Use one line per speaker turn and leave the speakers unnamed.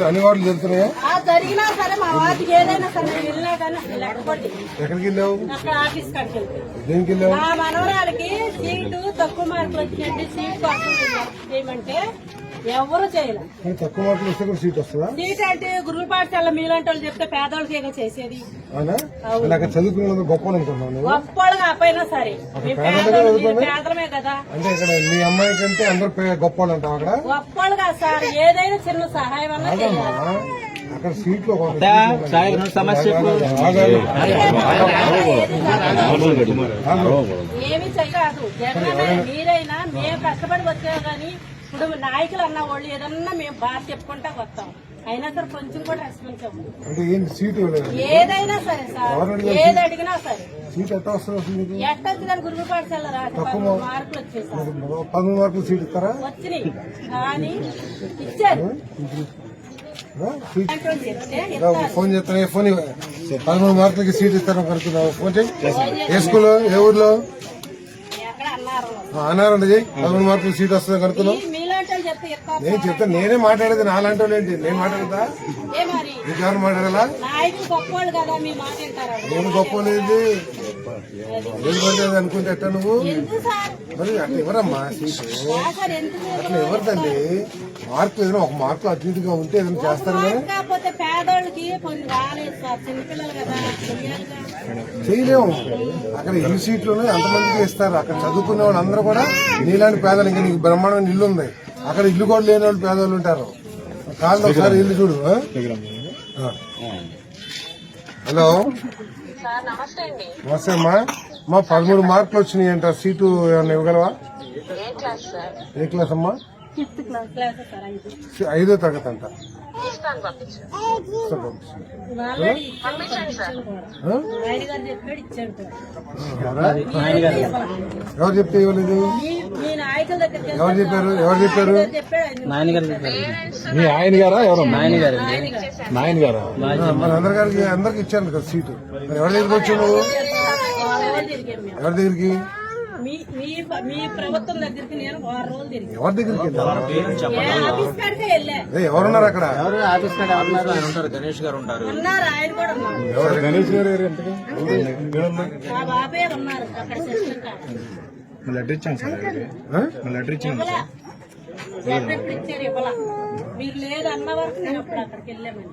అన్ని వార్డులు జరుగుతున్నాయా?
జరిగినా సరే మా వాటికి ఏదైనా సరే వెళ్ళినా కానీ లేకపోతే
ఎక్కడికి వెళ్ళావు?
అక్కడ ఆఫీస్ కాడికి వెళ్తాను.
దేనికి వెళ్ళావు?
మా మనవరాలకి సీటు తక్కువ మార్కులు వచ్చిందండి, సీట్ కోసం చేయమంటే ఎవరు చేయలేదు.
తక్కువ మార్కులు వస్తే కూడా సీట్ వస్తుందా?
సీట్ అంటే గురువు పాఠశాల మీలాంటి వాళ్ళు చెప్తే పేదవాళ్ళకి ఏదో చేసేది.
అక్కడ చదువుకున్న గొప్ప అనుకుంటున్నాను.
గొప్పలు కాకపోయినా సరే పేదలమే కదా.
అంటే ఇక్కడ మీ అమ్మాయి కంటే అందరూ గొప్ప వాళ్ళు అంటావు. అక్కడ
గొప్పలు కాదు సార్, ఏదైనా చిన్న సహాయం అన్నా చేయాలి.
అక్కడ సీట్లు
ఏమి చేయరాదు. జగన్ మీరైనా మేము కష్టపడి వచ్చాము కానీ ఇప్పుడు నాయకులు అన్న వాళ్ళు ఏదన్నా మేము బాగా చెప్పుకుంటా వస్తాం, అయినా సరే కొంచెం కూడా రెస్పాన్స్ అవ్వదు. ఏదైనా సరే సార్, ఏది అడిగినా సరే
ఎట్ట
వచ్చిందని గురువు పాఠశాల మార్కులు వచ్చేసారు.
13 మార్కులు సీట్ ఇస్తారా?
వచ్చినాయి కానీ ఇచ్చారు.
ఫోన్ చేస్తాను. ఫోన్ 13 మార్కులకి సీట్ ఇస్తాను కనుక్కున్నావు. ఫోన్ చేయి. ఏ స్కూల్, ఏ ఊర్లో? అన్నారండి. 13 మార్కులు సీట్ వస్తుంది కనుక్కున్నావు. నేను చెప్తాను. నేనే మాట్లాడేది. నాలాంటి వాళ్ళు ఏంటి? నేను మాట్లాడదా? నీకెవరు మాట్లాడాలా? నేను గొప్ప లేదు ఏం పడుతుంది అనుకుంటే ఎట్టా నువ్వు? మరి అట్లా ఎవరమ్మా సీటు? అట్లా ఎవరిదండి? మార్కు ఏదైనా ఒక మార్కు అతిథిగా ఉంటే ఏదైనా చేస్తారు కానీ చేయలేము. అక్కడ ఇల్లు సీట్లు అంతమందికి ఇస్తారు. అక్కడ చదువుకునే వాళ్ళు అందరూ కూడా నీలాంటి పేదలు. ఇంకా నీకు బ్రహ్మాండమైన ఇల్లు ఉంది. అక్కడ ఇల్లు కూడా లేని వాళ్ళు పేదవాళ్ళు ఉంటారు. కాళ్ళు ఒకసారి ఇల్లు చూడు. హలో నమస్తే అమ్మా. మా 13 మార్కులు వచ్చినాయి అంట. సీటు ఏమన్నా ఇవ్వగలవా? ఏ క్లాస్ అమ్మా? 5వ తరగతి అంట. ఎవరు చెప్తే ఇవ్వలేదు? ఎవరు చెప్పారు? మీ ఆయన గారా? ఎవరు? నాయన గారా? మన అందరికి ఇచ్చాను కదా సీటు. ఎవరి దగ్గరికి వచ్చావు నువ్వు? ఎవరి దగ్గరికి?
మీ ప్రభుత్వం దగ్గరికి నేను 6 రోజులు తిరిగి.
ఎవరి దగ్గరికి?
ఎవరున్నారు
అక్కడ?
గణేష్ గారు ఉంటారు.
ఉన్నారు, ఆయన కూడా ఉన్నారు.
గణేష్ గారు
మా బాబాయ్ ఉన్నారు అక్కడ.
లెటర్ ఇచ్చాను సార్. లెటర్ ఇచ్చాను సార్.
ఇచ్చారు ఇవ్వాల. మీరు లేదు అన్న వరకు నేను అప్పుడు అక్కడికి వెళ్ళామని.